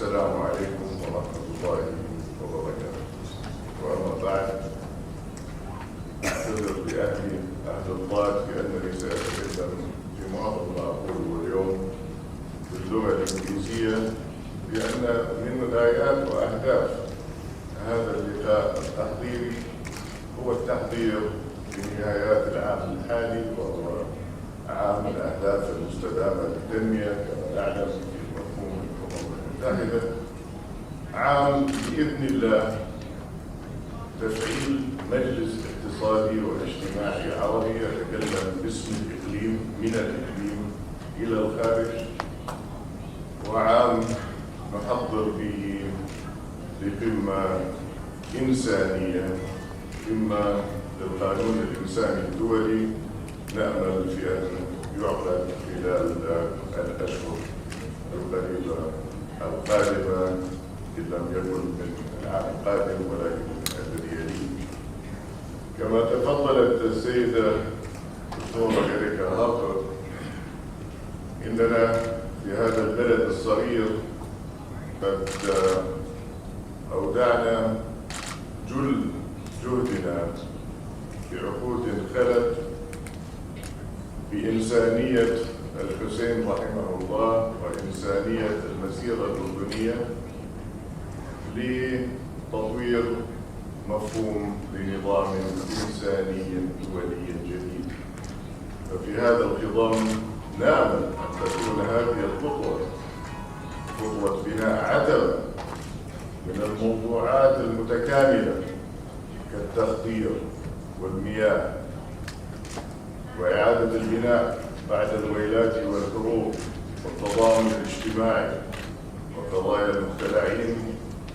السلام عليكم ورحمة الله وبركاته. وأما بعد، أعتذر بأهل الضاد بأنني سأتكلم في معظم ما أقوله اليوم باللغة الإنجليزية، لأن من غايات وأهداف هذا اللقاء التحضيري هو التحضير لنهايات العام الحالي، وهو عام الأهداف المستدامة للتنمية كما نعلم في مفهوم الأمم المتحدة، عام بإذن الله تفعيل مجلس اقتصادي واجتماعي عربي يتكلم باسم الإقليم من الإقليم إلى الخارج، وعام نحضر به لقمة إنسانية، قمة للقانون الإنساني الدولي نأمل في أن يعقد خلال الأشهر القريبة القادمة، إن لم يكن من العام القادم ولكن الذي يليه. كما تفضلت السيدة الدكتورة إريكا هاربر، إننا في هذا البلد الصغير قد أودعنا جل جهدنا في عقود خلت بإنسانية الحسين رحمه الله وإنسانية المسيرة الأردنية لتطوير مفهوم لنظام إنساني دولي جديد. ففي هذا الخضم نأمل أن تكون هذه الخطوة خطوة بناء عتبة من الموضوعات المتكاملة كالتخطير والمياه وإعادة البناء بعد الويلات والحروب والتضامن الاجتماعي وقضايا المبتلعين.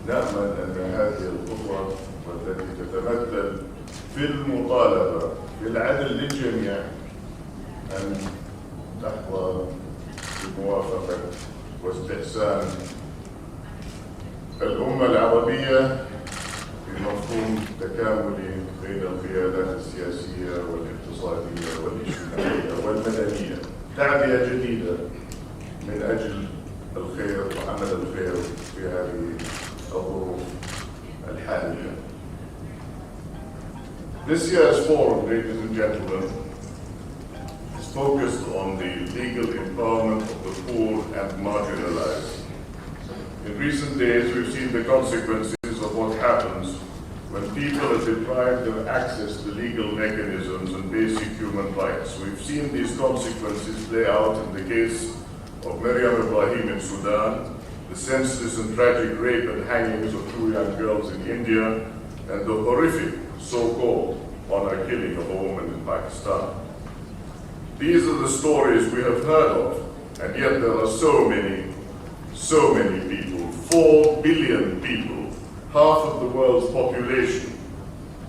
نأمل أن هذه الخطوة والتي تتمثل في المطالبة بالعدل للجميع أن تحظى بموافقة واستحسان الأمة العربية بمفهوم تكاملي بين القيادات السياسية والاقتصادية والاجتماعية والمدنية، تعبئة جديدة من أجل الخير وعمل الخير في هذه الظروف الحالية. This year's forum, ladies and gentlemen, is focused on the legal empowerment of the poor and marginalized. In recent days, we've seen the consequences of what happens when people are deprived of access to legal mechanisms and basic human rights. We've seen these consequences play out in the case of Miriam Ibrahim in Sudan, the senseless and tragic rape and hangings of 2 young girls in India, and the horrific so-called honor killing of a woman in Pakistan. These are the stories we have heard of, and yet there are so many people, 4 billion people, half of the world's population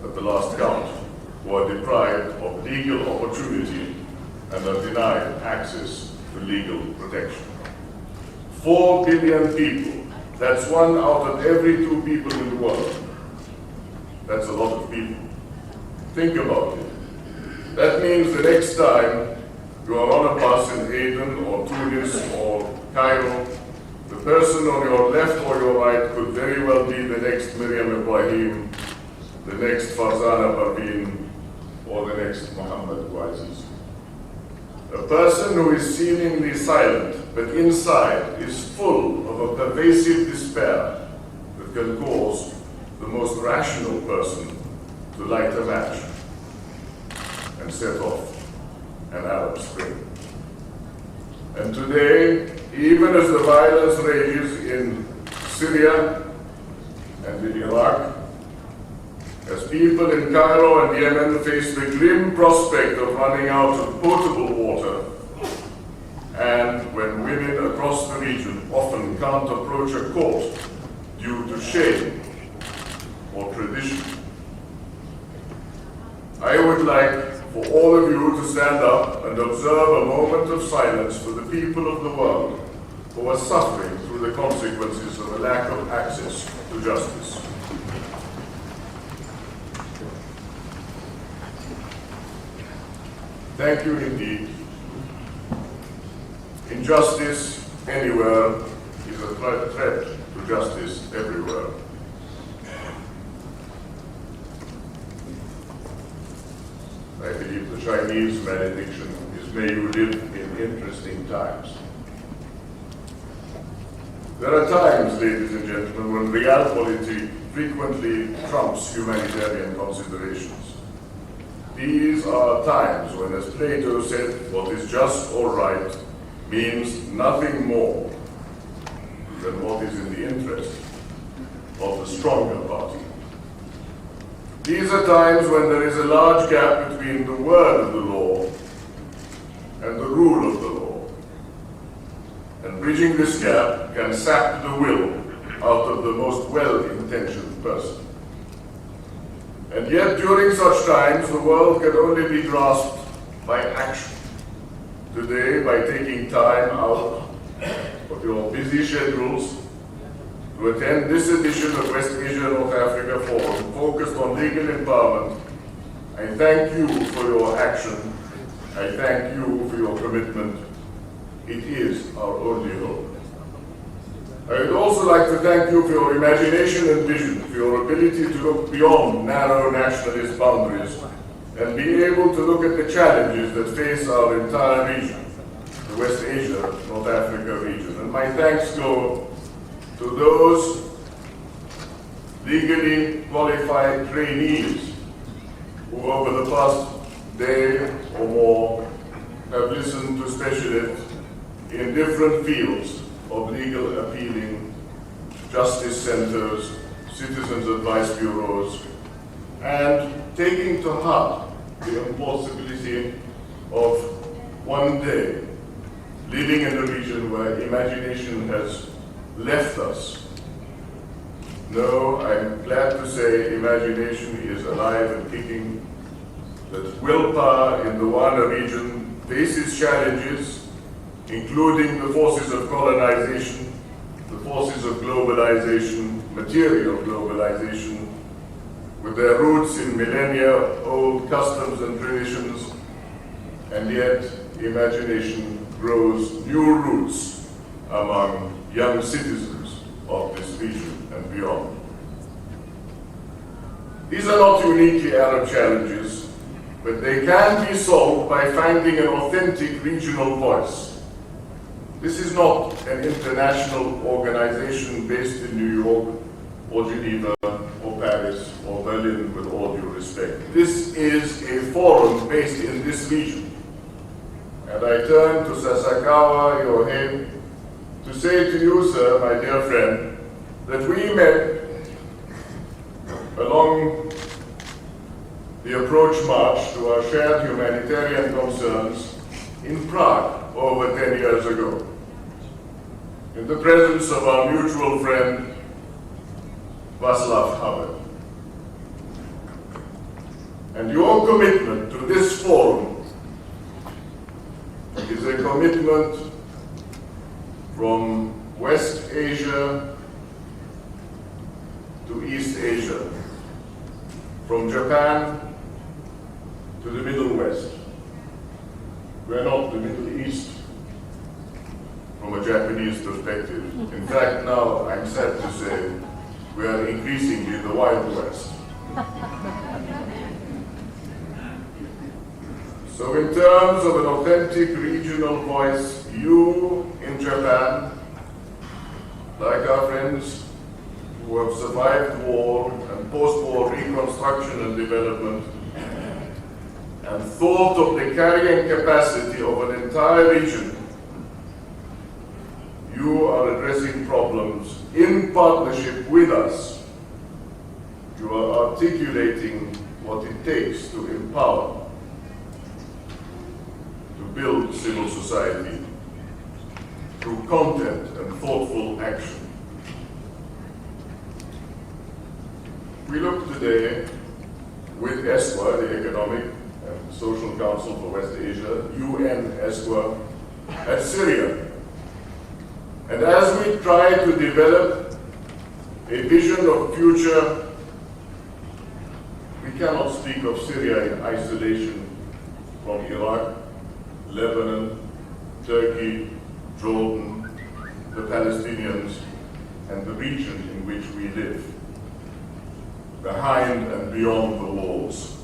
at the last count, who are deprived of legal opportunity and are denied access to legal protection. 4 billion people, that's 1 out of every 2 people in the world. That's a lot of people. Think about it. That means the next time you are on a bus in Aden or Tunis or Cairo, the person on your left or your right could very well be the next Miriam Ibrahim, the next Farzana Parveen, or the next Muhammad Bouaziz. A person who is seemingly silent, but inside is full of a pervasive despair that can cause the most rational person to light a match and set off an Arab Spring. And today, even as the violence rages in Syria and in Iraq, as people in Cairo and Yemen face the grim prospect of running out of potable water, and when women across the region often can't approach a court due to shame or tradition, I would like for all of you to stand up and observe a moment of silence for the people of the world who are suffering through the consequences of a lack of access to justice. Thank you indeed. Injustice anywhere is a threat justice everywhere. I believe the Chinese benediction is, may you live in interesting times. There are times, ladies and gentlemen, when realpolitik frequently trumps humanitarian considerations. These are times when, as Plato said, what is just or right means nothing more than what is in the interest of the stronger party. These are times when there is a large gap between the word of the law and the rule of the law. And bridging this gap can sap the will out of the most well-intentioned person. And yet, during such times, the world can only be grasped by action. Today, by taking time out of your busy schedules to attend this edition of West Asia North Africa Forum focused on legal empowerment, I thank you for your action. I thank you for your commitment. It is our only hope. I would also like to thank you for your imagination and vision, for your ability to look beyond narrow nationalist boundaries and be able to look at the challenges that face our entire region, the West Asia, North Africa region. And my thanks go to those legally qualified trainees who over the past day or more have listened to specialists in different fields of legal appealing, justice centers, citizens advice bureaus, and taking to heart the impossibility of one day living in a region where imagination has left us. No, I'm glad to say imagination is alive and kicking, that willpower in the WANA region faces challenges, including the forces of colonization, the forces of globalization, material globalization, with their roots in millennia-old customs and traditions, and yet imagination grows new roots among young citizens of this region and beyond. These are not uniquely Arab challenges, but they can be solved by finding an authentic regional voice. This is not an international organization based in New York or Geneva or Paris or Berlin, with all due respect. This is a forum based in this region. And I turn to Sasakawa Yohei to say to you, sir, my dear friend, that we met along the approach march to our shared humanitarian concerns in Prague over 10 years ago, in the presence of our mutual friend, Václav Havel. And your commitment to this forum is a commitment from West Asia to East Asia, from Japan to the Middle West. We're not the Middle East from a Japanese perspective. In fact, now I'm sad to say we are increasingly the Wild West. So in terms of an authentic regional voice, you in Japan, like our friends who have survived war and post-war reconstruction and development, and thought of the carrying capacity of an entire region, you are addressing problems in partnership with us. You are articulating what it takes to empower, to build civil society through content and thoughtful action. We look today with ESQA, the Economic and Social Council for West Asia, UN ESQA, at Syria. And as we try to develop a vision of future, we cannot speak of Syria in isolation from Iraq, Lebanon, Turkey, Jordan, the Palestinians, and the region in which we live, behind and beyond the walls.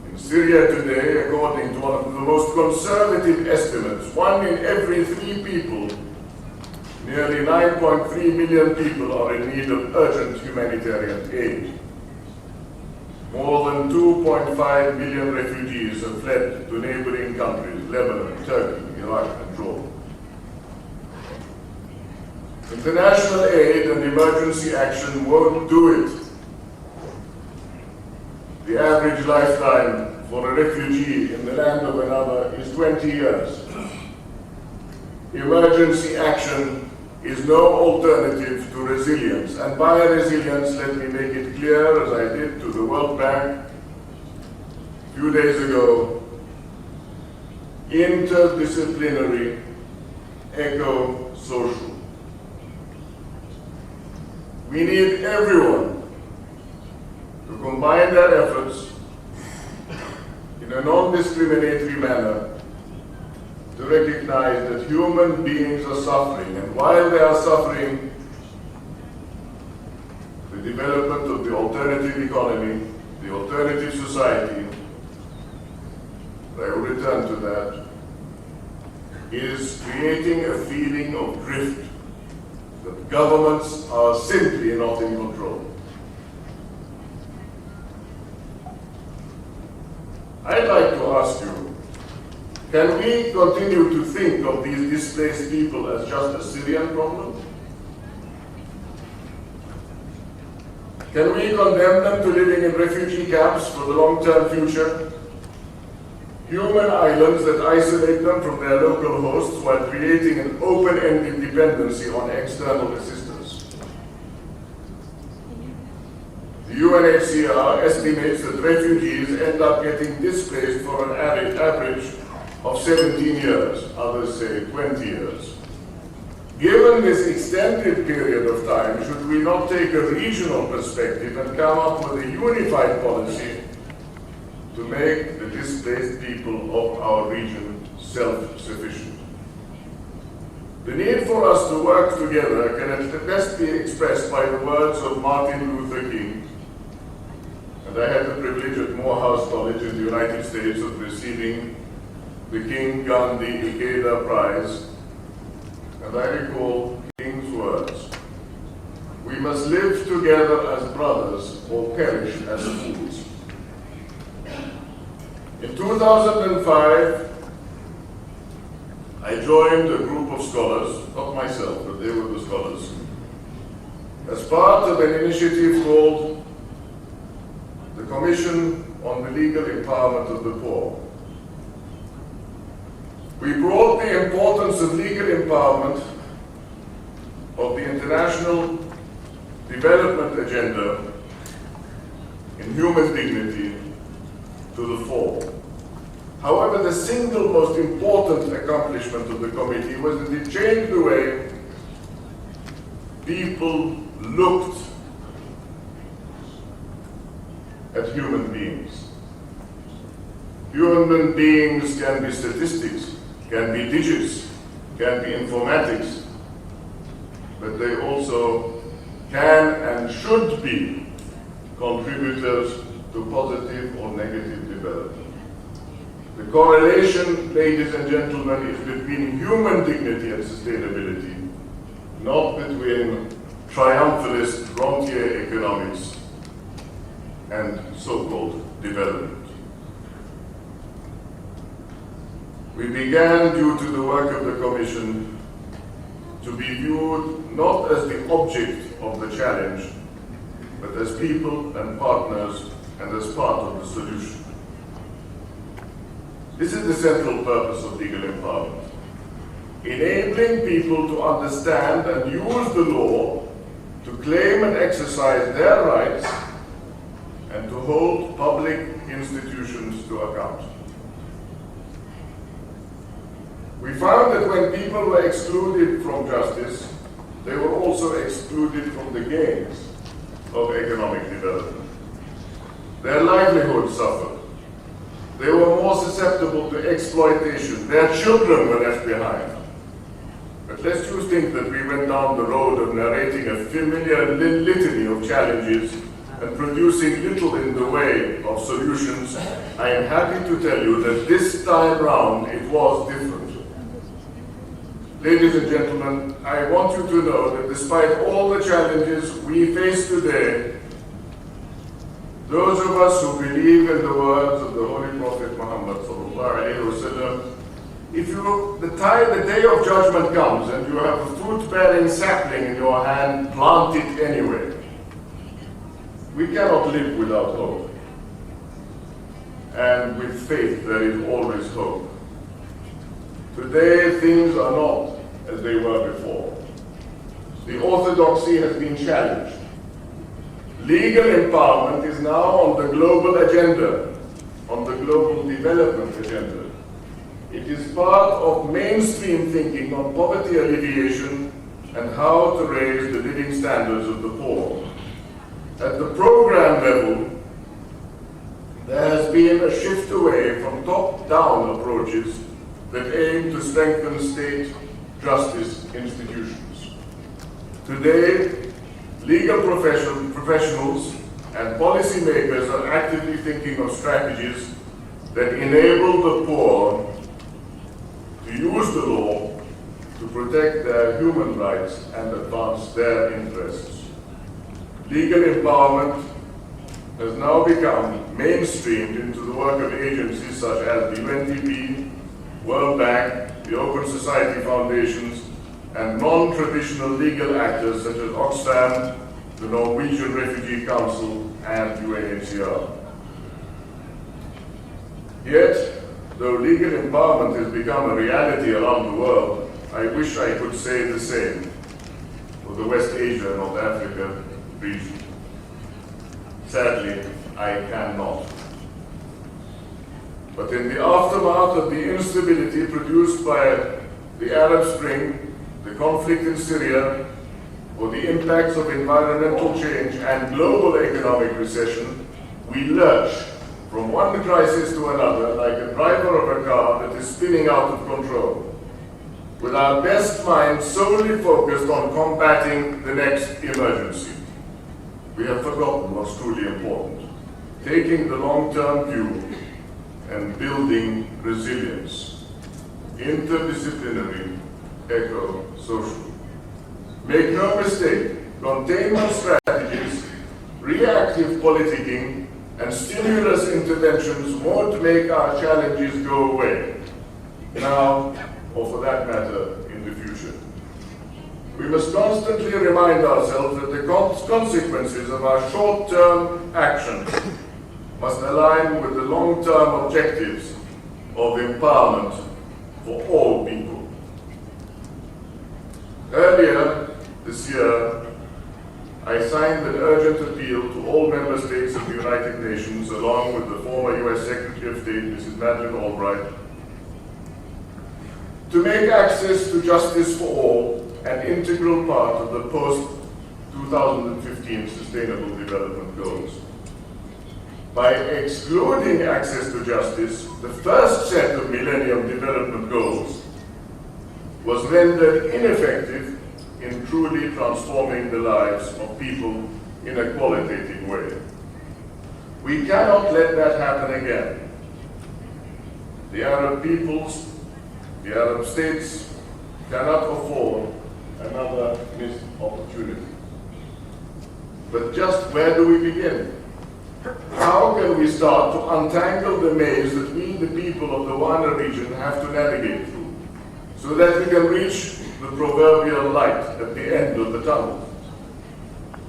In Syria today, according to one of the most conservative estimates, 1 in every 3 people, nearly 9.3 million people, are in need of urgent humanitarian aid. More than 2.5 million refugees have fled to neighboring countries, Lebanon, Turkey, Iraq, and Jordan. International aid and emergency action won't do it. The average lifetime for a refugee in the land of another is 20 years. Emergency action is no alternative to resilience. And by resilience, let me make it clear, as I did to the World Bank a few days ago, interdisciplinary, eco-social. We need everyone to combine their efforts in a non-discriminatory manner to recognize that human beings are suffering, and while they are suffering, the development of the alternative economy, the alternative society, I will return to that, is creating a feeling of drift, that governments are simply not in control. I'd like to ask you, can we continue to think of these displaced people as just a Syrian problem? Can we condemn them to living in refugee camps for the long-term future? Human islands that isolate them from their local hosts while creating an open-ended dependency on external assistance. The UNHCR estimates that refugees end up getting displaced for an average of 17 years, others say 20 years. Given this extended period of time, should we not take a regional perspective and come up with a unified policy to make the displaced people of our region self-sufficient? The need for us to work together can at best be expressed by the words of Martin Luther King. And I had the privilege at Morehouse College in the United States of receiving the King Gandhi Ikeda Prize. And I recall King's words: "We must live together as brothers or perish as fools." In 2005, I joined a group of scholars, not myself, but they were the scholars, as part of an initiative called the Commission on the Legal Empowerment of the Poor. We brought the importance of legal empowerment of the international development agenda in human dignity to the fore. However, the single most important accomplishment of the committee was that it changed the way people looked at human beings. Human beings can be statistics, can be digits, can be informatics, but they also can and should be contributors to positive or negative development. The correlation, ladies and gentlemen, is between human dignity and sustainability, not between triumphalist frontier economics and so-called development. We began, due to the work of the Commission, to be viewed not as the object of the challenge, but as people and partners and as part of the solution. This is the central purpose of legal empowerment: enabling people to understand and use the law to claim and exercise their rights and to hold public institutions to account. We found that when people were excluded from justice, they were also excluded from the gains of economic development. Their livelihoods suffered. They were more susceptible to exploitation. Their children were left behind. But But lest you think that we went down the road of narrating a familiar litany of challenges and producing little in the way of solutions, I am happy to tell you that this time round it was different. Ladies and gentlemen, I want you to know that despite all the challenges we face today, those of us who believe in the words of the Holy Prophet Muhammad ﷺ, if the day of judgment comes and you have a fruit-bearing sapling in your hand, plant it anyway. We cannot live without hope. And with faith there is always hope. Today things are not as they were before. The orthodoxy has been challenged. Legal empowerment is now on the global agenda, on the global development agenda. It is part of mainstream thinking on poverty alleviation and how to raise the living standards of the poor. At the program level, there has been a shift away from top-down approaches that aim to strengthen state justice institutions. Today, legal professionals and policymakers are actively thinking of strategies that enable the poor to use the law to protect their human rights and advance their interests. Legal empowerment has now become mainstreamed into the work of agencies such as the UNDP, World Bank, the Open Society Foundations, and non-traditional legal actors such as Oxfam, the Norwegian Refugee Council, and UNHCR. Yet, though legal empowerment has become a reality around the world, I wish I could say the same for the West Asia and North Africa region. Sadly, I cannot. But in the aftermath of the instability produced by the Arab Spring, the conflict in Syria, or the impacts of environmental change and global economic recession, we lurch from one crisis to another like a driver of a car that is spinning out of control, with our best minds solely focused on combating the next emergency. We have forgotten what's truly important, taking the long-term view and building resilience, interdisciplinary, eco-social. Make no mistake, containment strategies, reactive politicking, and stimulus interventions won't make our challenges go away, now or for that matter, in the future. We must constantly remind ourselves that the consequences of our short-term actions must align with the long-term objectives of empowerment for all people. Earlier this year, I signed an urgent appeal to all member states of the United Nations, along with the former US Secretary of State, Mrs. Madeleine Albright, to make access to justice for all an integral part of the post-2015 Sustainable Development Goals. By excluding access to justice, the first set of Millennium Development Goals was rendered ineffective in truly transforming the lives of people in a qualitative way. We cannot let that happen again. The Arab peoples, the Arab states cannot afford another missed opportunity. But just where do we begin? How can we start to untangle the maze that we, the people of the WANA region, have to navigate through, so that we can reach the proverbial light at the end of the tunnel?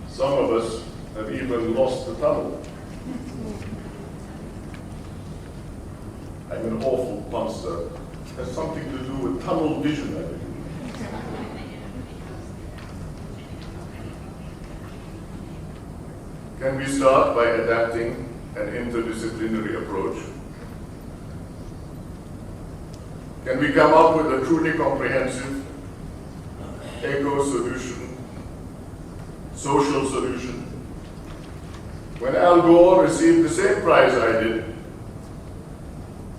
Some of us have even lost the tunnel. I'm an awful punster. It has something to do with tunnel vision, I think. Can we start by adapting an interdisciplinary approach? Can we come up with a truly comprehensive eco-solution, social solution? When Al Gore received the same prize I did,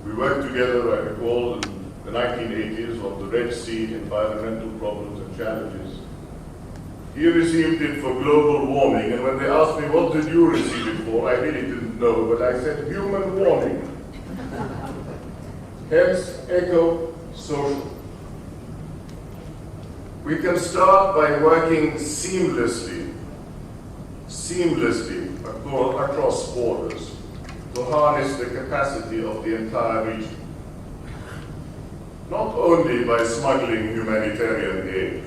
we worked together, I recall, in the 1980s on the Red Sea environmental problems and challenges. He received it for global warming, and when they asked me, what did you receive it for, I really didn't know, but I said, human warming. Hence, eco-social. We can start by working seamlessly across borders to harness the capacity of the entire region. Not only by smuggling humanitarian aid,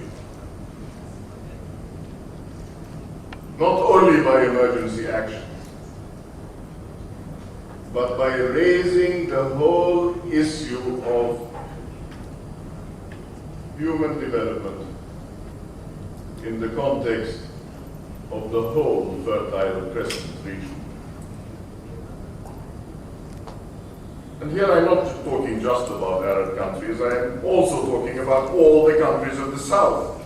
not only by emergency action, but by raising the whole issue of human development in the context of the whole Fertile Crescent region. And here I'm not talking just about Arab countries, I am also talking about all the countries of the South.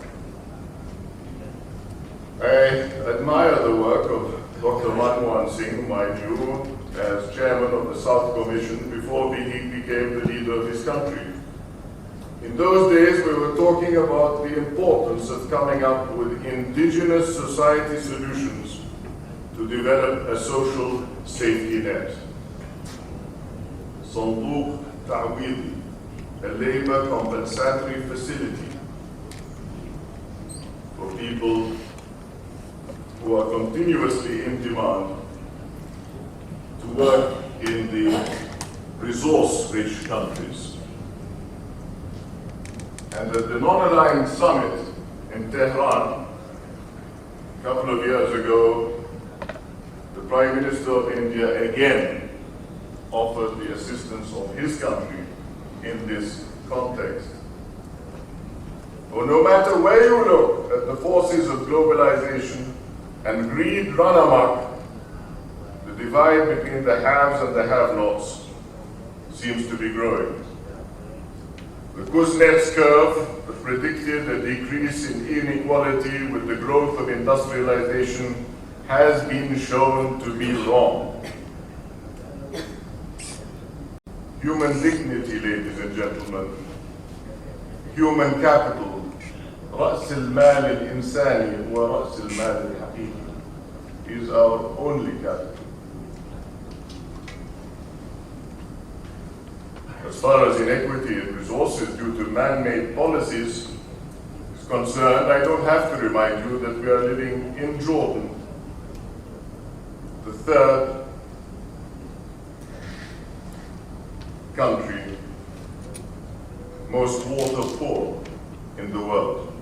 I admire the work of Dr. Manmohan Singh, whom I knew as chairman of the South Commission before he became the leader of his country. In those days, we were talking about the importance of coming up with indigenous society solutions to develop a social safety net. Sanduq Ta'widi, a labor compensatory facility for people who are continuously in demand to work in the resource-rich countries. And at the Non-Aligned Summit in Tehran, a couple of years ago, the Prime Minister of India again offered the assistance of his country in this context. For no matter where you look at the forces of globalization and greed run amok, the divide between the haves and the have-nots seems to be growing. The Kuznets curve that predicted a decrease in inequality with the growth of industrialization has been shown to be wrong. Human dignity, ladies and gentlemen, human capital, رأس المال الإنساني هو رأس المال الحقيقي, is our only capital. As far as inequity in resources due to man-made policies is concerned, I don't have to remind you that we are living in Jordan, the third country most water poor in the world.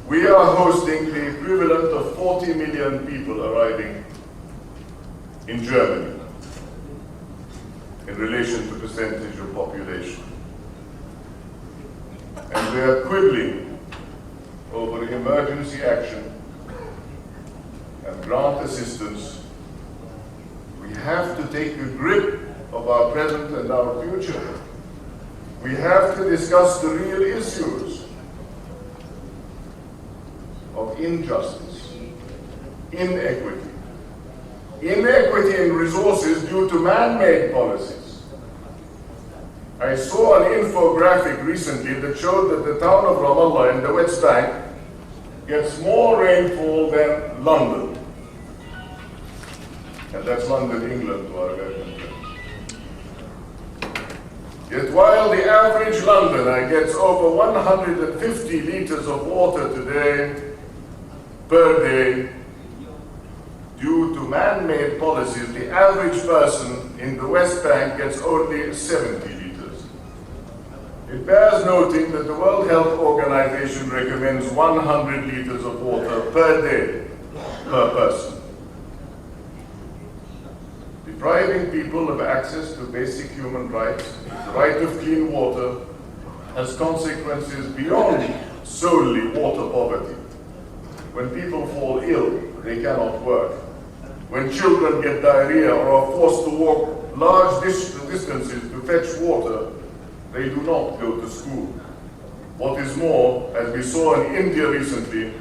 We are hosting the equivalent of 40 million people arriving in Germany in relation to percentage of population. And we are quibbling over emergency action and grant assistance. We have to take a grip of our present and our future. We have to discuss the real issues of injustice, inequity, inequity in resources due to man-made policies. I saw an infographic recently that showed that the town of Ramallah in the West Bank gets more rainfall than London. And that's London, England, to our American friends. Yet while the average Londoner gets over 150 liters of water per day, due to man-made policies, the average person in the West Bank gets only 70 liters. It bears noting that the World Health Organization recommends 100 liters of water per day, per person. Depriving people of access to basic human rights, the right of clean water, has consequences beyond solely water poverty. When people fall ill, they cannot work. When children get diarrhea or are forced to walk large distances to fetch water, they do not go to school. What is more, as we saw in India recently,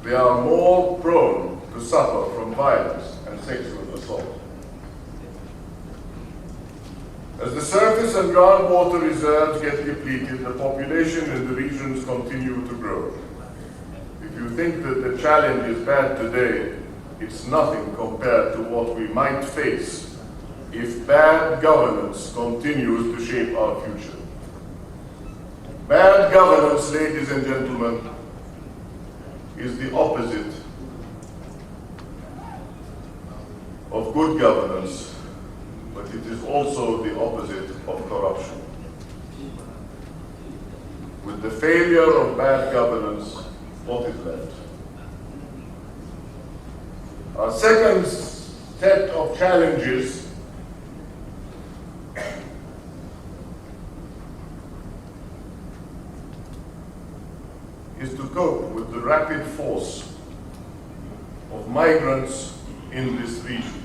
they are more prone to suffer from violence and sexual assault. As the surface and groundwater reserves get depleted, the population in the regions continue to grow. If you think that the challenge is bad today, it's nothing compared to what we might face if bad governance continues to shape our future. Bad governance, ladies and gentlemen, is the opposite of good governance, but it is also the opposite of corruption. With the failure of bad governance, what is left? Our second set of challenges is to cope with the rapid force of migrants in this region.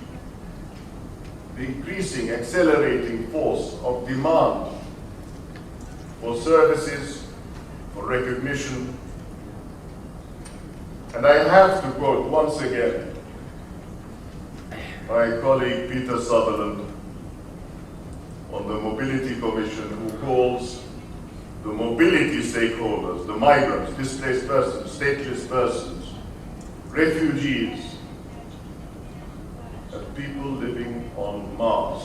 The increasing, accelerating force of demand for services, for recognition. And I have to quote once again my colleague Peter Sutherland on the Mobility Commission, who calls the mobility stakeholders, the migrants, displaced persons, stateless persons, refugees, as people living on Mars.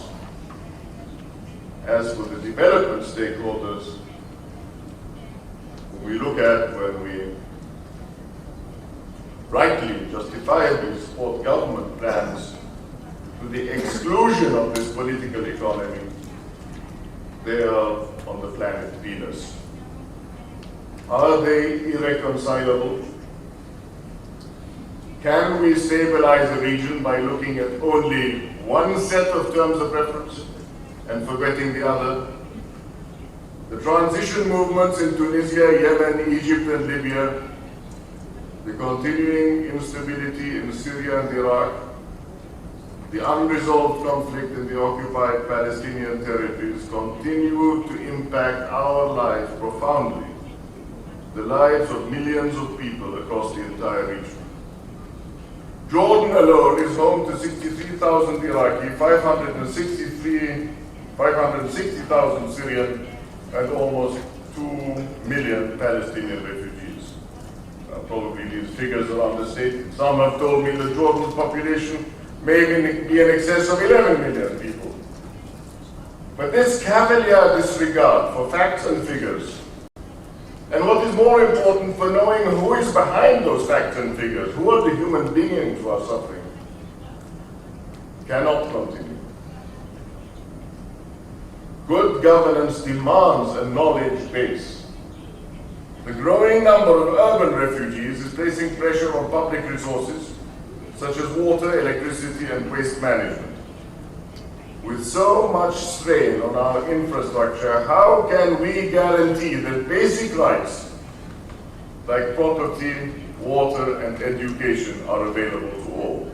As for the development stakeholders, whom we look at when we rightly, justifiably support government plans to the exclusion of this political economy, they are on the planet Venus. Are they irreconcilable? Can we stabilize a region by looking at only one set of terms of reference and forgetting the other? The transition movements in Tunisia, Yemen, Egypt, and Libya, the continuing instability in Syria and Iraq, the unresolved conflict in the occupied Palestinian territories continue to impact our lives profoundly, the lives of millions of people across the entire region. Jordan alone is home to 63,000 Iraqi, 560,000 Syrian, and almost 2 million Palestinian refugees. Probably these figures are understated. Some have told me that Jordan's population may be in excess of 11 million people. But this cavalier disregard for facts and figures, and what is more important, for knowing who is behind those facts and figures, who are the human beings who are suffering, cannot continue. Good governance demands a knowledge base. The growing number of urban refugees is placing pressure on public resources, such as water, electricity, and waste management. With so much strain on our infrastructure, how can we guarantee that basic rights like property, water, and education are available to all?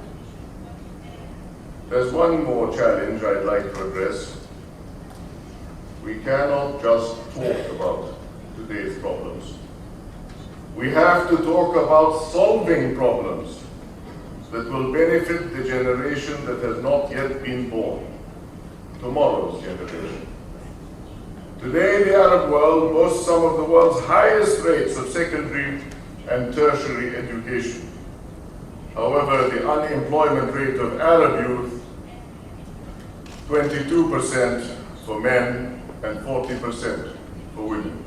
There's one more challenge I'd like to address. We cannot just talk about today's problems. We have to talk about solving problems that will benefit the generation that has not yet been born, tomorrow's generation. Today, the Arab world boasts some of the world's highest rates of secondary and tertiary education. However, the unemployment rate of Arab youth, 22% for men and 40% for women.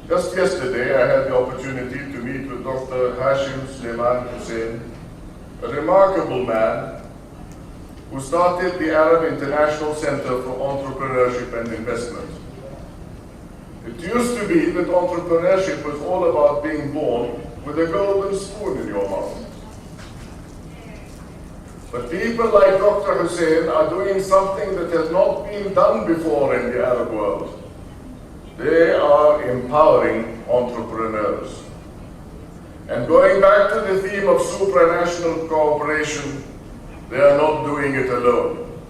Just yesterday, I had the opportunity to meet with Dr. Hussein, a remarkable man who started the Arab International Center for Entrepreneurship and Investment. It used to be that entrepreneurship was all about being born with a golden spoon in your mouth. But people like Dr. Hussein are doing something that has not been done before in the Arab world. They are empowering entrepreneurs. And going back to the theme of supranational cooperation, they are not doing it alone.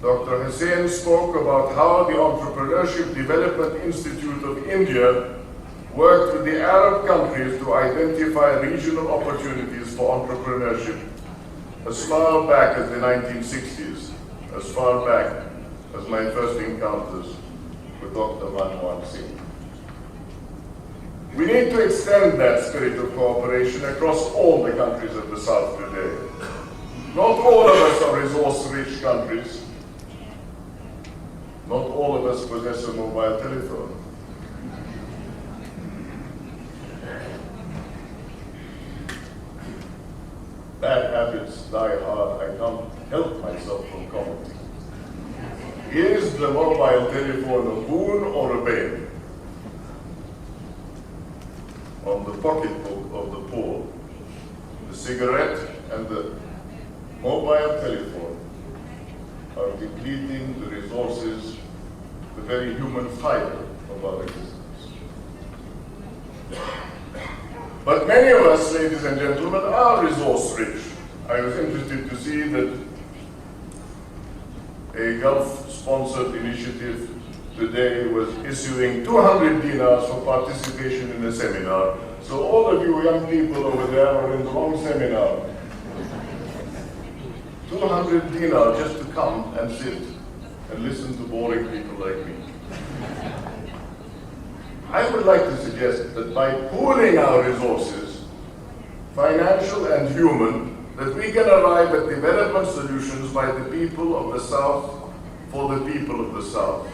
Dr. Hassan spoke about how the Entrepreneurship Development Institute of India worked with the Arab countries to identify regional opportunities for entrepreneurship as far back as the 1960s. as far back as my first encounters with Dr. Manmohan Singh. We need to extend that spirit of cooperation across all the countries of the South today. Not all of us are resource-rich countries. Not all of us possess a mobile telephone. Bad habits die hard. I can't help myself from commenting. Is the mobile telephone a boon or a bane? On the pocketbook of the poor, the cigarette and the mobile telephone are depleting the resources, the very human fiber of our existence. But many of us, ladies and gentlemen, are resource-rich. I was interested to see that a Gulf-sponsored initiative today was issuing 200 dinars for participation in a seminar. So all of you young people over there are in the wrong seminar. 200 dinars just to come and sit and listen to boring people like me. I would like to suggest that by pooling our resources, financial and human, that we can arrive at development solutions by the people of the South, for the people of the South.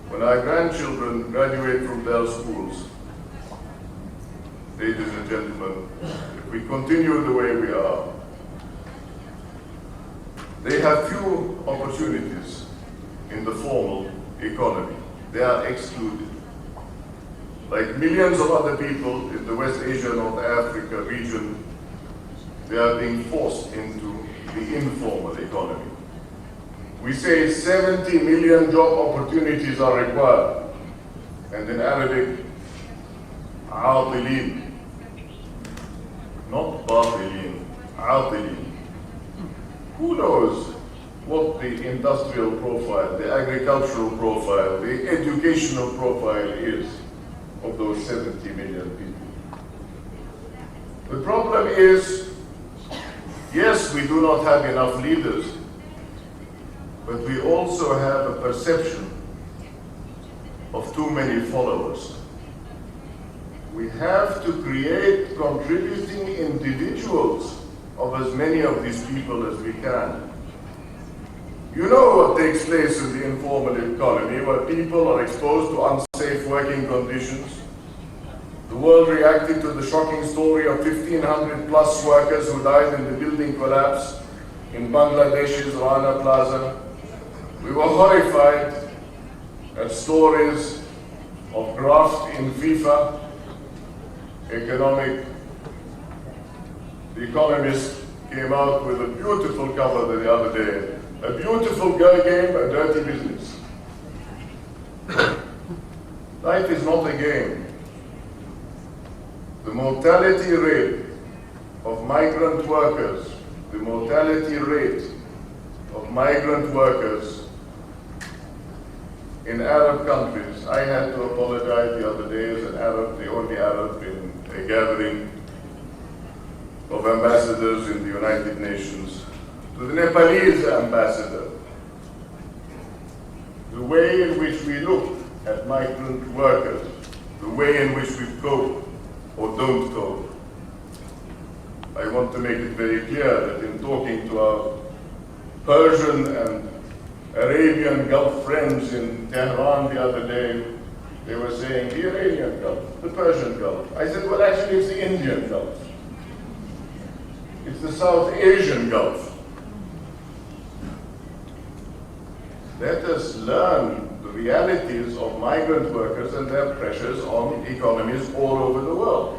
When our grandchildren graduate from their schools, ladies and gentlemen, if we continue the way we are, they have few opportunities in the formal economy. They are excluded. Like millions of other people in the West Asia, North Africa region, they are being forced into the informal economy. We say 70 million job opportunities are required. And in Arabic, عاطلين. Not باطلين, عاطلين. Who knows what the industrial profile, the agricultural profile, the educational profile is of those 70 million people. The problem is, yes, we do not have enough leaders, but we also have a perception of too many followers. We have to create contributing individuals of as many of these people as we can. You know what takes place in the informal economy, where people are exposed to unsafe working conditions. The world reacted to the shocking story of 1,500 plus workers who died in the building collapse in Bangladesh's Rana Plaza. We were horrified at stories of graft in FIFA. The Economist came out with a beautiful cover the other day. A beautiful girl game, a dirty business. Life is not a game. The mortality rate of migrant workers, in Arab countries, I had to apologize the other day as an Arab, the only Arab in a gathering of ambassadors in the United Nations, to the Nepalese ambassador. The way in which we look at migrant workers, the way in which we cope or don't cope. I want to make it very clear that in talking to our Persian and Arabian Gulf friends in Tehran the other day, they were saying the Iranian Gulf, the Persian Gulf. I said, well, actually it's the Indian Gulf. It's the South Asian Gulf. Let us learn the realities of migrant workers and their pressures on economies all over the world.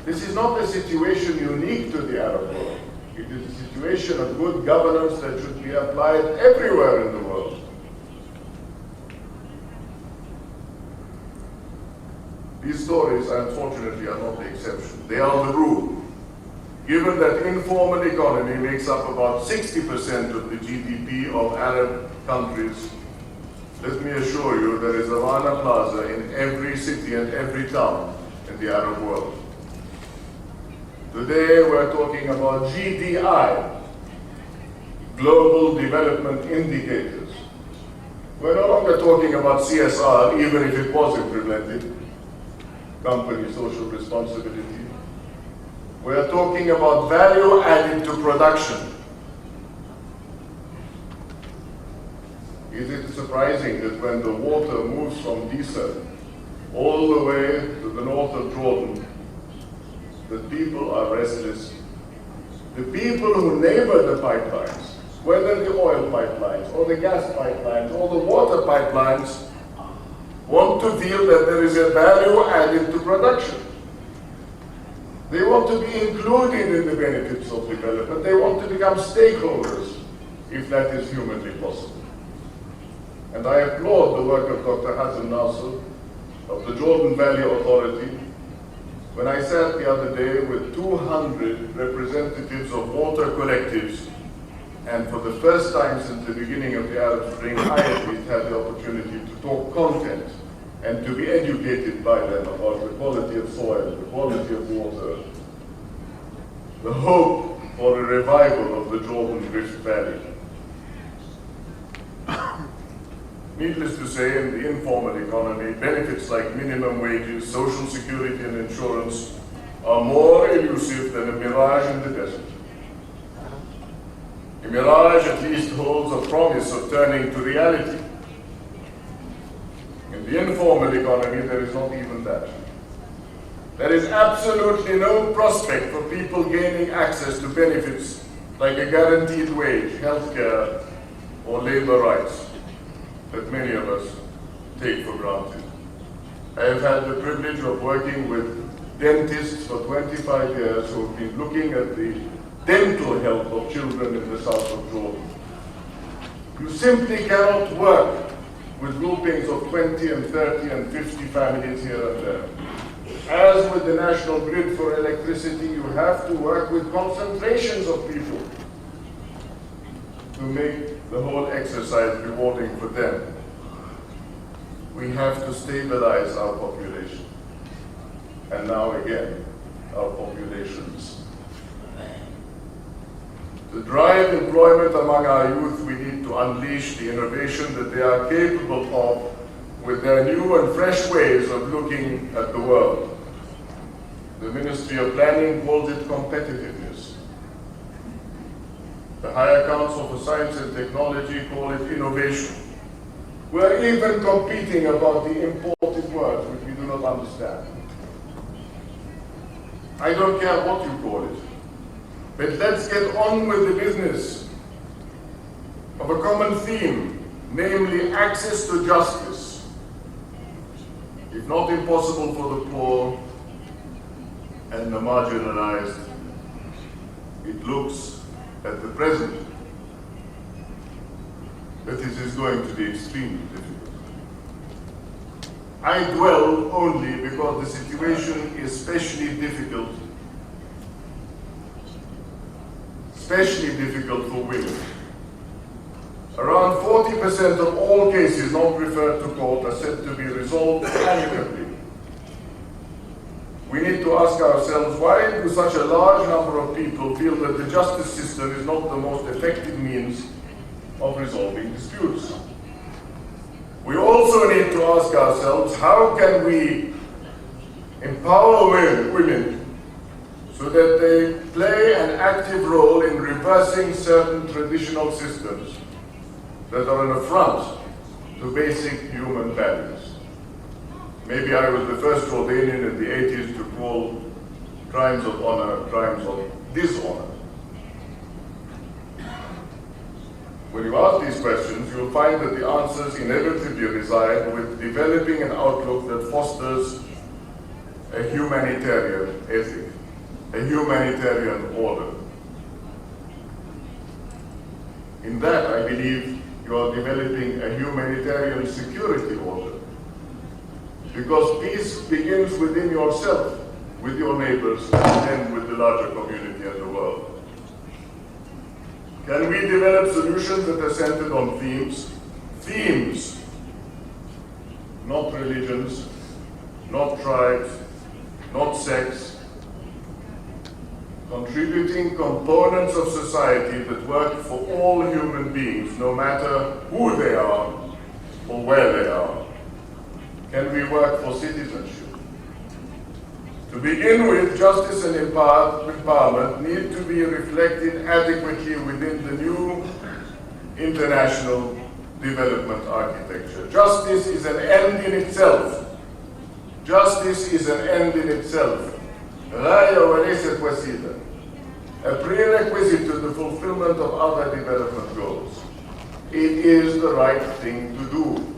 This is not a situation unique to the Arab world. It is a situation of good governance that should be applied everywhere in the world. These stories, unfortunately, are not the exception. They are the rule. Given that informal economy makes up about 60% of the GDP of Arab countries, let me assure you there is a Rana Plaza in every city and every town in the Arab world. Today we're talking about GDI, global development indicators. We're no longer talking about CSR, even if it was implemented, company social responsibility. We're talking about value added to production. Is it surprising that when the water moves from Disa all the way to the north of Jordan, that people are restless? The people who neighbor the pipelines, whether the oil pipelines or the gas pipelines or the water pipelines, want to feel that there is a value added to production. They want to be included in the benefits of development. They want to become stakeholders, if that is humanly possible. And I applaud the work of Dr. Hassan of the Jordan Valley Authority. When I sat the other day with 200 representatives of water collectives, and for the first time since the beginning of the Arab Spring, I at least had the opportunity to talk content and to be educated by them about the quality of soil, the quality of water, the hope for a revival of the Jordan Rift Valley. Needless to say, in the informal economy, benefits like minimum wages, social security and insurance are more elusive than a mirage in the desert. A mirage at least holds a promise of turning to reality. In the informal economy, there is not even that. There is absolutely no prospect for people gaining access to benefits like a guaranteed wage, health care, or labor rights that many of us take for granted. I have had the privilege of working with dentists for 25 years who have been looking at the dental health of children in the south of Jordan. You simply cannot work with groupings of 20 and 30 and 50 families here and there. As with the national grid for electricity, you have to work with concentrations of people to make the whole exercise rewarding for them. We have to stabilize our population. And now again, our populations. To drive employment among our youth, we need to unleash the innovation that they are capable of with their new and fresh ways of looking at the world. The Ministry of Planning calls it competitiveness. The Higher Council for Science and Technology call it innovation. We're even competing about the imported words which we do not understand. I don't care what you call it. But let's get on with the business of a common theme, namely access to justice. If not impossible for the poor and the marginalized, it looks at the present that it is going to be extremely difficult. I dwell only because the situation is especially difficult for women. Around 40% of all cases not referred to court are said to be resolved amicably. We need to ask ourselves, why do such a large number of people feel that the justice system is not the most effective means of resolving disputes? We also need to ask ourselves, how can we empower women so that they play an active role in reversing certain traditional systems that are an affront to basic human values. Maybe I was the first Jordanian in the 80s to call crimes of honor crimes of dishonor. When you ask these questions, you'll find that the answers inevitably reside with developing an outlook that fosters a humanitarian ethic, a humanitarian order. In that, I believe you are developing a humanitarian security order. Because peace begins within yourself, with your neighbors, and with the larger community and the world. Can we develop solutions that are centered on themes? Themes, not religions, not tribes, not sects, contributing components of society that work for all human beings, no matter who they are or where they are. Can we work for citizenship? To begin with, justice and empowerment need to be reflected adequately within the new international development architecture. Justice is an end in itself. Justice is an end in itself. غاية وليست وسيلة. A prerequisite to the fulfillment of other development goals. It is the right thing to do.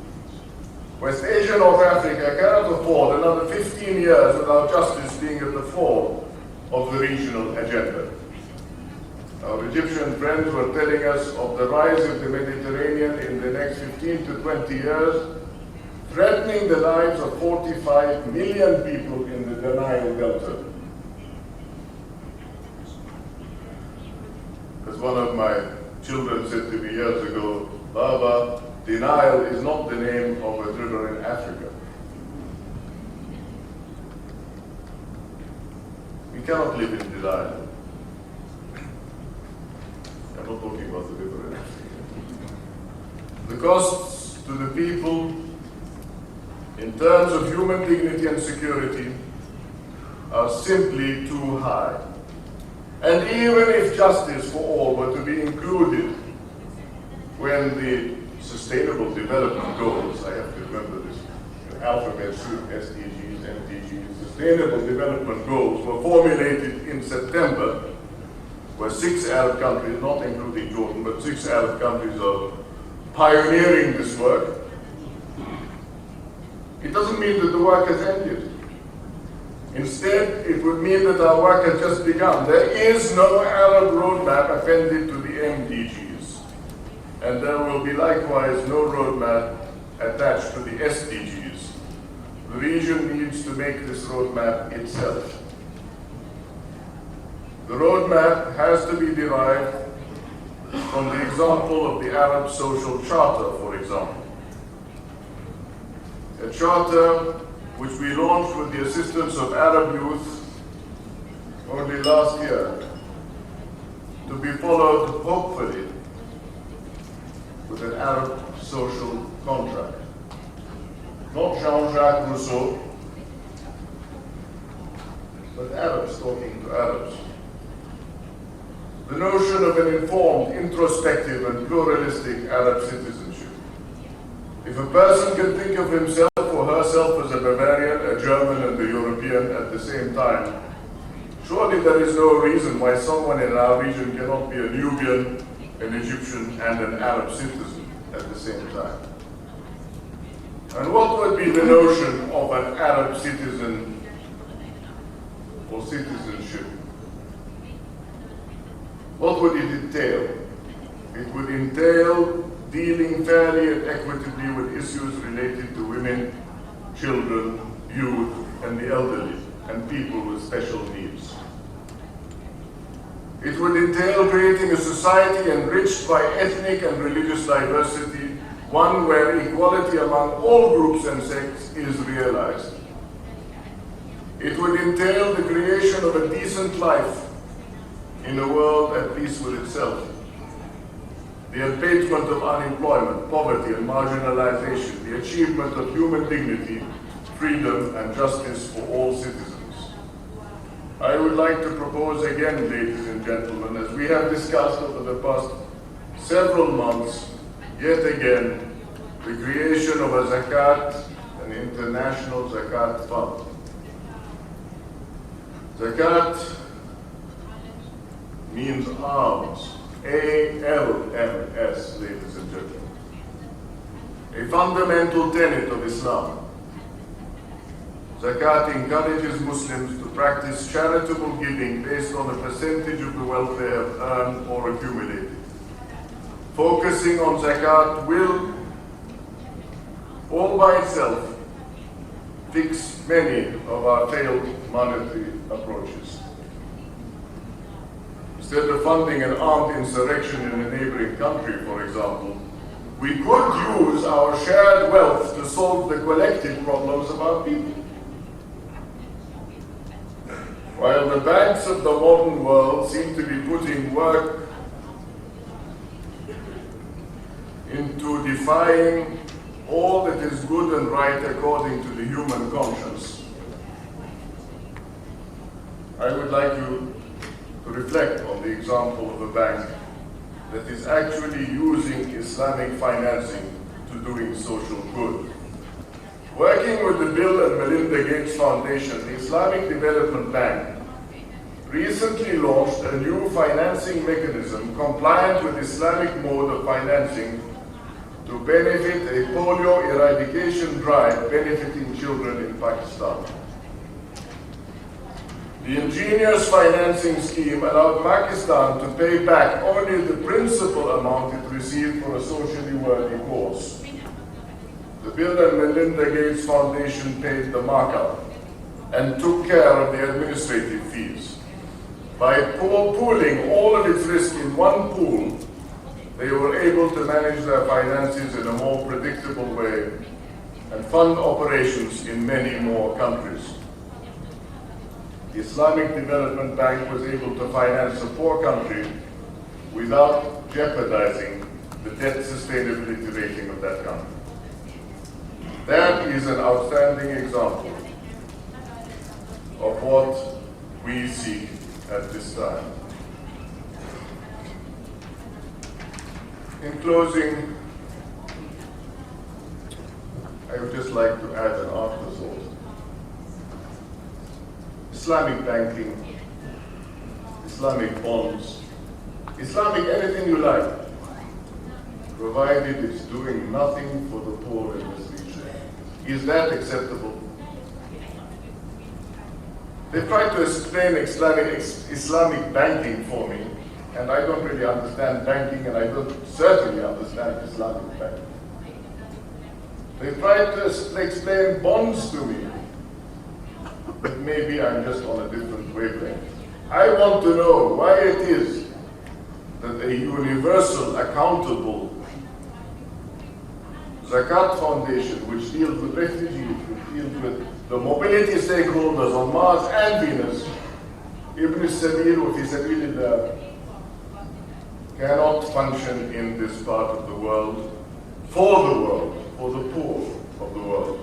West Asia, North Africa cannot afford another 15 years without justice being at the fore of the regional agenda. Our Egyptian friends were telling us of the rise of the Mediterranean in the next 15 to 20 years, threatening the lives of 45 million people in the Nile Delta. As one of my children said to me years ago, Baba, the Nile is not the name of a river in Africa. We cannot live in denial. I'm not talking about the river in Africa. The costs to the people in terms of human dignity and security are simply too high. And even if justice for all were to be included when the Sustainable Development Goals, I have to remember this, alphabet soup, SDGs, MDGs, Sustainable Development Goals were formulated in September, where 6 Arab countries, not including Jordan, but 6 Arab countries are pioneering this work. It doesn't mean that the work has ended. Instead, it would mean that our work has just begun. There is no Arab roadmap appended to the MDGs. And there will be likewise no roadmap attached to the SDGs. The region needs to make this roadmap itself. The roadmap has to be derived from the example of the Arab Social Charter, for example. A charter which we launched with the assistance of Arab youth only last year, to be followed, hopefully, with an Arab social contract. Not Jean-Jacques Rousseau, but Arabs talking to Arabs. The notion of an informed, introspective, and pluralistic Arab citizenship. If a person can think of himself or herself as a Bavarian, a German, and a European at the same time, surely there is no reason why someone in our region cannot be a Nubian, an Egyptian, and an Arab citizen at the same time. And what would be the notion of an Arab citizen or citizenship? What would it entail? It would entail dealing fairly and equitably with issues related to women, children, youth, and the elderly, and people with special needs. It would entail creating a society enriched by ethnic and religious diversity, one where equality among all groups and sects is realized. It would entail the creation of a decent life in a world at peace with itself. The abatement of unemployment, poverty, and marginalization, the achievement of human dignity, freedom, and justice for all citizens. I would like to propose again, ladies and gentlemen, as we have discussed over the past several months, yet again, the creation of a zakat, an international zakat fund. Zakat means alms, A-L-M-S, ladies and gentlemen. A fundamental tenet of Islam. Zakat encourages Muslims to practice charitable giving based on a percentage of the wealth they have earned or accumulated. Focusing on zakat will, all by itself, fix many of our failed monetary approaches. Instead of funding an armed insurrection in a neighboring country, for example, we could use our shared wealth to solve the collective problems of our people. While the banks of the modern world seem to be putting work into defying all that is good and right according to the human conscience, I would like you to reflect on the example of a bank that is actually using Islamic financing to doing social good. Working with the Bill and Melinda Gates Foundation, the Islamic Development Bank recently launched a new financing mechanism compliant with Islamic mode of financing to benefit a polio eradication drive benefiting children in Pakistan. The ingenious financing scheme allowed Pakistan to pay back only the principal amount it received for a socially worthy cause. The Bill and Melinda Gates Foundation paid the markup and took care of the administrative fees. By pooling all of its risk in one pool, they were able to manage their finances in a more predictable way and fund operations in many more countries. The Islamic Development Bank was able to finance a poor country without jeopardizing the debt sustainability rating of that country. That is an outstanding example of what we seek at this time. In closing, I would just like to add an afterthought. Islamic banking, Islamic bonds, Islamic anything you like, provided it's doing nothing for the poor in this region. Is that acceptable? They tried to explain Islamic banking for me, and I don't really understand banking, and I don't certainly understand Islamic banking. They tried to explain bonds to me, but maybe I'm just on a different wavelength. I want to know why it is that a universal, accountable Zakat Foundation, which deals with refugees, which deals with the mobility stakeholders on Mars and Venus, Ibn Sabil wa fi Sabilillah, cannot function in this part of the world, for the poor of the world.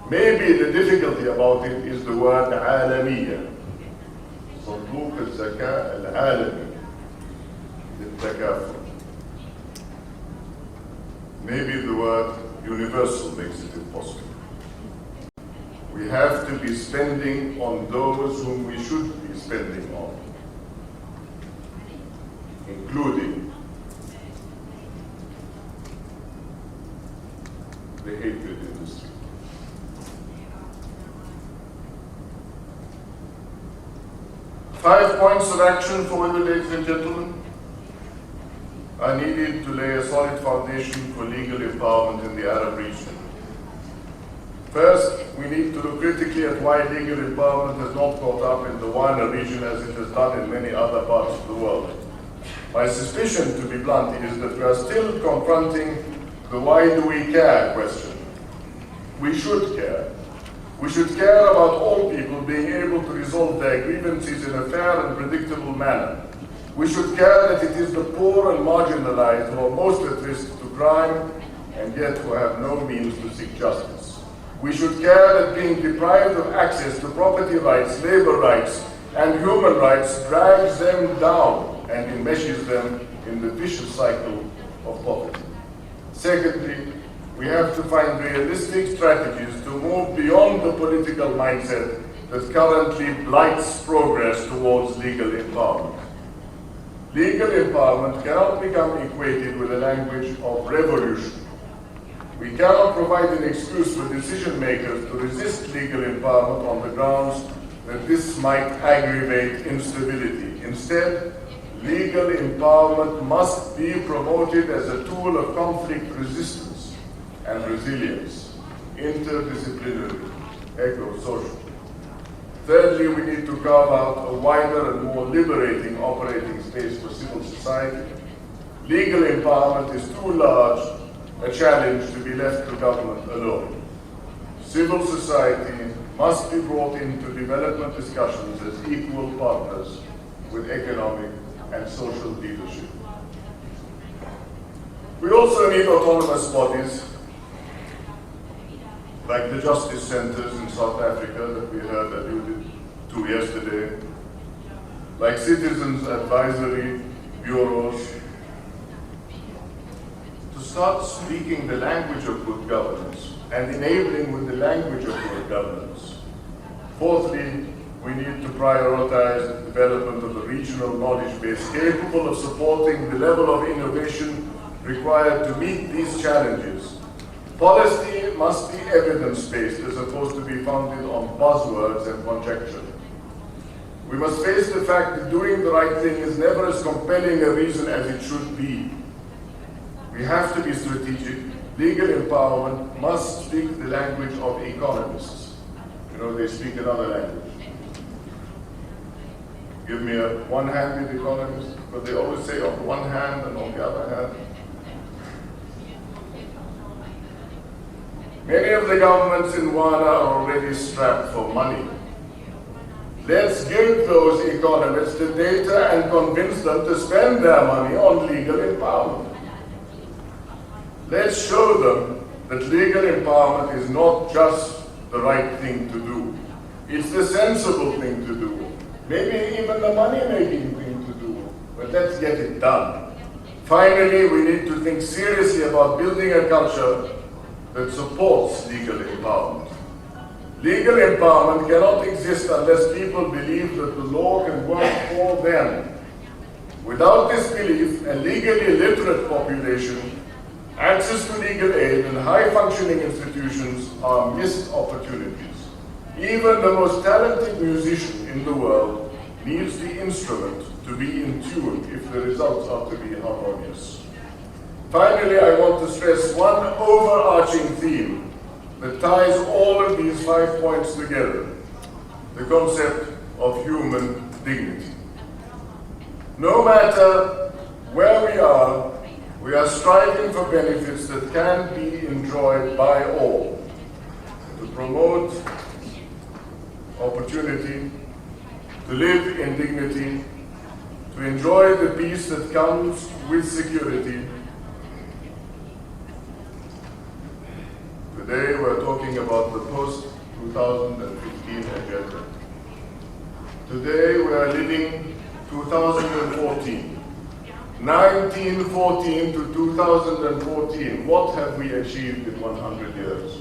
Maybe the difficulty about it is the word عالمية. صندوق الزكاة العالمي للتكافل. Maybe the word universal makes it impossible. We have to be spending on those whom we should be spending on, including the hatred industry. Five points of action for you, ladies and gentlemen, are needed to lay a solid foundation for legal empowerment in the Arab region. First, we need to look critically at why legal empowerment has not caught up in the WANA region as it has done in many other parts of the world. My suspicion, to be blunt, is that we are still confronting the why do we care question. We should care. We should care about all people being able to resolve their grievances in a fair and predictable manner. We should care that it is the poor and marginalized who are most at risk to crime and yet who have no means to seek justice. We should care that being deprived of access to property rights, labor rights, and human rights drags them down and enmeshes them in the vicious cycle of poverty. Secondly, we have to find realistic strategies to move beyond the political mindset that currently blights progress towards legal empowerment. Legal empowerment cannot become equated with the language of revolution. We cannot provide an excuse for decision makers to resist legal empowerment on the grounds that this might aggravate instability. Instead, legal empowerment must be promoted as a tool of conflict resistance and resilience, interdisciplinary, eco-social. Thirdly, we need to carve out a wider and more liberating operating space for civil society. Legal empowerment is too large a challenge to be left to government alone. civil society must be brought into development discussions as equal partners with economic and social leadership. We also need autonomous bodies like the justice centers in South Africa that we heard alluded to yesterday, like citizens advisory bureaus, to start speaking the language of good governance and enabling with the language of good governance. Fourthly, we need to prioritize the development of a regional knowledge base capable of supporting the level of innovation required to meet these challenges. Policy must be evidence-based as opposed to be founded on buzzwords and conjecture. We must face the fact that doing the right thing is never as compelling a reason as it should be. We have to be strategic. Legal empowerment must speak the language of economists. You know, they speak another language. Give me a one-handed economist, but they always say on one hand and on the other hand. Many of the governments in WANA are already strapped for money. Let's give those economists the data and convince them to spend their money on legal empowerment. Let's show them that legal empowerment is not just the right thing to do. It's the sensible thing to do. Maybe even the money-making thing to do. But let's get it done. Finally, we need to think seriously about building a culture that supports legal empowerment. Legal empowerment cannot exist unless people believe that the law can work for them. Without this belief, a legally literate population, access to legal aid, and high-functioning institutions are missed opportunities. Even the most talented musician in the world needs the instrument to be in tune if the results are to be harmonious. Finally, I want to stress one overarching theme that ties all of these 5 points together: the concept of human dignity. No matter where we are striving for benefits that can be enjoyed by all, to promote opportunity, to live in dignity, to enjoy the peace that comes with security. Today we're talking about the post-2015 agenda. Today we are living 2014. 1914 to 2014. What have we achieved in 100 years?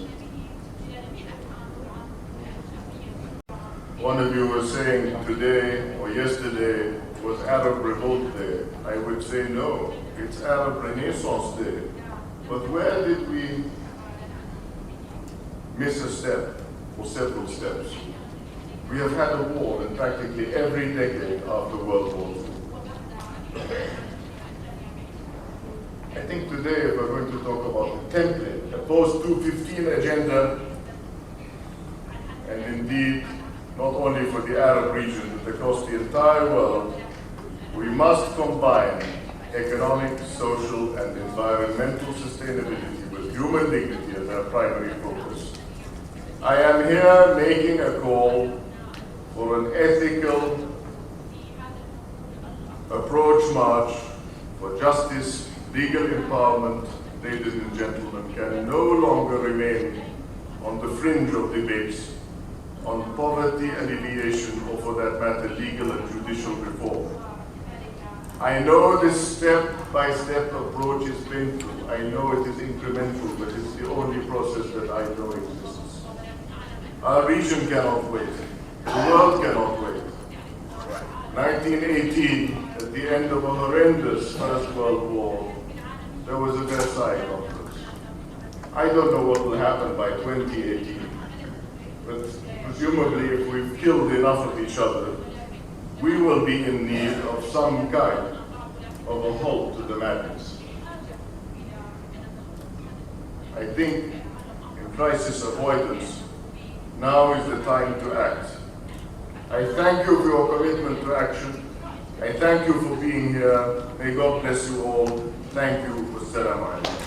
One of you was saying today or yesterday was Arab Revolt Day. I would say no, it's Arab Renaissance Day. But where did we miss a step or several steps? We have had a war in practically every decade after World War II. I think today we're going to talk about the template, the post-2015 agenda, and indeed, not only for the Arab region, but across the entire world, we must combine economic, social, and environmental sustainability with human dignity as our primary focus. I am here making a call for an ethical approach march for justice. Legal empowerment, ladies and gentlemen, can no longer remain on the fringe of debates on poverty alleviation or, for that matter, legal and judicial reform. I know this step-by-step approach is painful. I know it is incremental, but it's the only process that I know exists. Our region cannot wait. The world cannot wait. 1918, at the end of a horrendous First World War, there was a Versailles Conference. I don't know what will happen by 2018, but presumably if we've killed enough of each other, we will be in need of some kind of a halt to the madness. I think in crisis avoidance, now is the time to act. I thank you for your commitment to action. I thank you for being here. May God bless you all. Thank you. Wassalamu alaikum.